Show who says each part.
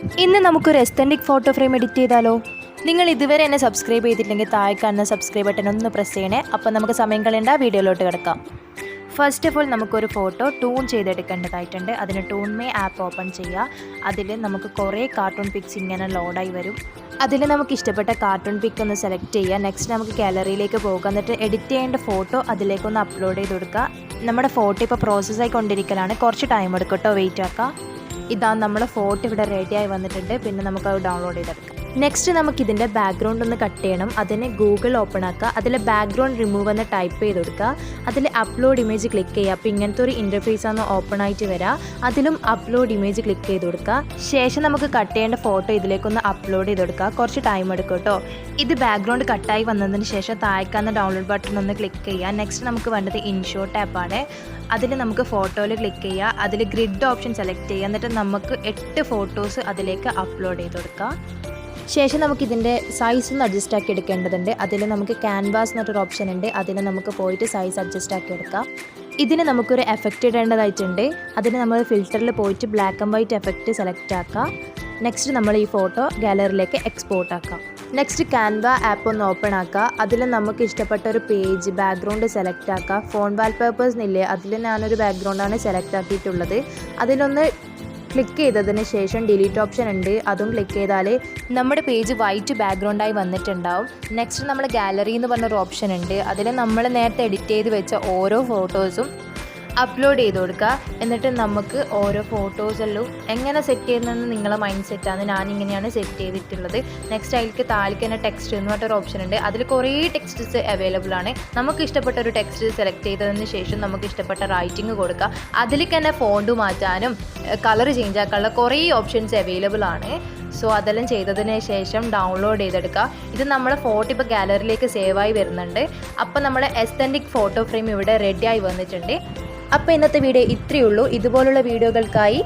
Speaker 1: ഇന്ന് നമുക്കൊരു എസ്തൻറ്റിക് photo frame edit ചെയ്താലോ? നിങ്ങൾ ഇതുവരെ എന്നെ സബ്സ്ക്രൈബ് ചെയ്തിട്ടില്ലെങ്കിൽ താഴെ കാണുന്ന സബ്സ്ക്രൈബ് ബട്ടൺ ഒന്ന് പ്രസ് ചെയ്യണേ. അപ്പോൾ നമുക്ക് സമയം കളയേണ്ട, വീഡിയോയിലോട്ട് കിടക്കാം. ഫസ്റ്റ് ഓഫ് ഓൾ നമുക്കൊരു ഫോട്ടോ ടൂൺ ചെയ്തെടുക്കേണ്ടതായിട്ടുണ്ട്. അതിന് ടൂൺമേ ആപ്പ് ഓപ്പൺ ചെയ്യുക. അതിൽ നമുക്ക് കുറേ കാർട്ടൂൺ പിക്സ് ഇങ്ങനെ ലോഡായി വരും. അതിൽ നമുക്ക് ഇഷ്ടപ്പെട്ട കാർട്ടൂൺ പിക്ക് ഒന്ന് സെലക്ട് ചെയ്യുക. നെക്സ്റ്റ് നമുക്ക് ഗാലറിയിലേക്ക് പോകുക. എന്നിട്ട് എഡിറ്റ് ചെയ്യേണ്ട ഫോട്ടോ അതിലേക്കൊന്ന് അപ്ലോഡ് ചെയ്ത് കൊടുക്കുക. നമ്മുടെ ഫോട്ടോ ഇപ്പോൾ പ്രോസസ്സായി കൊണ്ടിരിക്കലാണ്, കുറച്ച് ടൈം എടുക്കും കേട്ടോ, വെയിറ്റ് ആക്കാം. ഇതാ നമ്മുടെ ഫോട്ടോ ഇവിടെ റെഡിയായി വന്നിട്ടുണ്ട്. പിന്നെ നമുക്കത് ഡൗൺലോഡ് ചെയ്തെടുക്കാം. നെക്സ്റ്റ് നമുക്കിതിൻ്റെ ബാക്ക്ഗ്രൗണ്ട് ഒന്ന് കട്ട് ചെയ്യണം. അതിന് ഗൂഗിൾ ഓപ്പൺ ആക്കുക. അതിൽ ബാക്ക്ഗ്രൗണ്ട് റിമൂവ് എന്ന് ടൈപ്പ് ചെയ്ത് കൊടുക്കുക. അതിൽ അപ്ലോഡ് ഇമേജ് ക്ലിക്ക് ചെയ്യുക. അപ്പോൾ ഇങ്ങനത്തെ ഒരു ഇൻ്റർഫേസ് ആണ് ഓപ്പൺ ആയിട്ട് വരിക. അതിലും അപ്ലോഡ് ഇമേജ് ക്ലിക്ക് ചെയ്ത് കൊടുക്കുക. ശേഷം നമുക്ക് കട്ട് ചെയ്യേണ്ട ഫോട്ടോ ഇതിലേക്കൊന്ന് അപ്ലോഡ് ചെയ്ത് കൊടുക്കുക. കുറച്ച് ടൈം എടുക്കും കേട്ടോ. ഇത് ബാക്ക്ഗ്രൗണ്ട് കട്ടായി വന്നതിന് ശേഷം താഴേക്കാവുന്ന ഡൗൺലോഡ് ബട്ടൺ ഒന്ന് ക്ലിക്ക് ചെയ്യുക. നെക്സ്റ്റ് നമുക്ക് വേണ്ടത് ഇൻഷോട്ട് ആപ്പാണ്. അതിൽ നമുക്ക് ഫോട്ടോയിൽ ക്ലിക്ക് ചെയ്യുക. അതിൽ ഗ്രിഡ് ഓപ്ഷൻ സെലക്ട് ചെയ്യുക. എന്നിട്ട് നമുക്ക് 8 ഫോട്ടോസ് അതിലേക്ക് അപ്ലോഡ് ചെയ്ത് കൊടുക്കുക. ശേഷം നമുക്കിതിൻ്റെ സൈസ് ഒന്ന് അഡ്ജസ്റ്റ് ആക്കി എടുക്കേണ്ടതുണ്ട്. അതിൽ നമുക്ക് ക്യാൻവാസ് എന്നൊരു ഓപ്ഷൻ ഉണ്ട്. അതിൽ നമുക്ക് പോയിട്ട് സൈസ് അഡ്ജസ്റ്റ് ആക്കി എടുക്കാം. ഇതിന് നമുക്കൊരു എഫക്റ്റ് ഇടേണ്ടതായിട്ടുണ്ട്. അതിന് നമ്മൾ ഫിൽറ്ററിൽ പോയിട്ട് black and white effect select ആക്കുക. നെക്സ്റ്റ് നമ്മൾ ഈ ഫോട്ടോ ഗാലറിയിലേക്ക് എക്സ്പോർട്ട് ആക്കാം. നെക്സ്റ്റ് ക്യാൻവ ആപ്പ് ഒന്ന് ഓപ്പൺ ആക്കുക. അതിൽ നമുക്ക് ഇഷ്ടപ്പെട്ട ഒരു പേജ് ബാക്ക്ഗ്രൗണ്ട് സെലക്ട് ആക്കുക. ഫോൺ വാൾപേപ്പേഴ്സ് എന്നില്ലേ, അതിൽ ഞാനൊരു ബാക്ക്ഗ്രൗണ്ടാണ് സെലക്ട് ആക്കിയിട്ടുള്ളത്. അതിലൊന്ന് ക്ലിക്ക് ചെയ്തതിന് ശേഷം ഡിലീറ്റ് ഓപ്ഷൻ ഉണ്ട്, അതും ക്ലിക്ക് ചെയ്താൽ നമ്മുടെ പേജ് വൈറ്റ് ബാക്ക്ഗ്രൗണ്ടായി വന്നിട്ടുണ്ടാവും. നെക്സ്റ്റ് നമ്മൾ ഗാലറി എന്ന് പറഞ്ഞൊരു ഓപ്ഷൻ ഉണ്ട്. അതിൽ നമ്മൾ നേരത്തെ എഡിറ്റ് ചെയ്ത് വെച്ച ഓരോ ഫോട്ടോസും അപ്ലോഡ് ചെയ്ത് കൊടുക്കുക. എന്നിട്ട് നമുക്ക് ഓരോ ഫോട്ടോസെല്ലാം എങ്ങനെ സെറ്റ് ചെയ്യുന്നതെന്ന് നിങ്ങളെ മൈൻഡ് സെറ്റാണ്. ഞാനിങ്ങനെയാണ് സെറ്റ് ചെയ്തിട്ടുള്ളത്. നെക്സ്റ്റ് അതിലേക്ക് താഴേക്ക് തന്നെ ടെക്സ്റ്റ് എന്ന് പറഞ്ഞൊരു ഓപ്ഷൻ ഉണ്ട്. അതിൽ കുറേ ടെക്സ്റ്റ്സ് അവൈലബിൾ ആണ്. നമുക്ക് ഇഷ്ടപ്പെട്ട ഒരു ടെക്സ്റ്റ് സെലക്ട് ചെയ്തതിന് ശേഷം നമുക്ക് ഇഷ്ടപ്പെട്ട റൈറ്റിംഗ് കൊടുക്കുക. അതിലേക്ക് തന്നെ ഫോണ്ട് മാറ്റാനും കളർ ചേഞ്ച് ആക്കാനുള്ള കുറേ ഓപ്ഷൻസ് അവൈലബിൾ ആണ്. സോ അതെല്ലാം ചെയ്തതിന് ശേഷം ഡൗൺലോഡ് ചെയ്തെടുക്കുക. ഇത് നമ്മുടെ ഫോട്ടോ ഇപ്പോൾ ഗാലറിയിലേക്ക് സേവായി വരുന്നുണ്ട്. അപ്പോൾ നമ്മുടെ എസ്തൻറ്റിക് ഫോട്ടോ ഫ്രെയിം ഇവിടെ റെഡിയായി വന്നിട്ടുണ്ട്. അപ്പോൾ ഇന്നത്തെ വീഡിയോ ഇത്രയേ ഉള്ളൂ. ഇതുപോലുള്ള വീഡിയോകൾക്കായി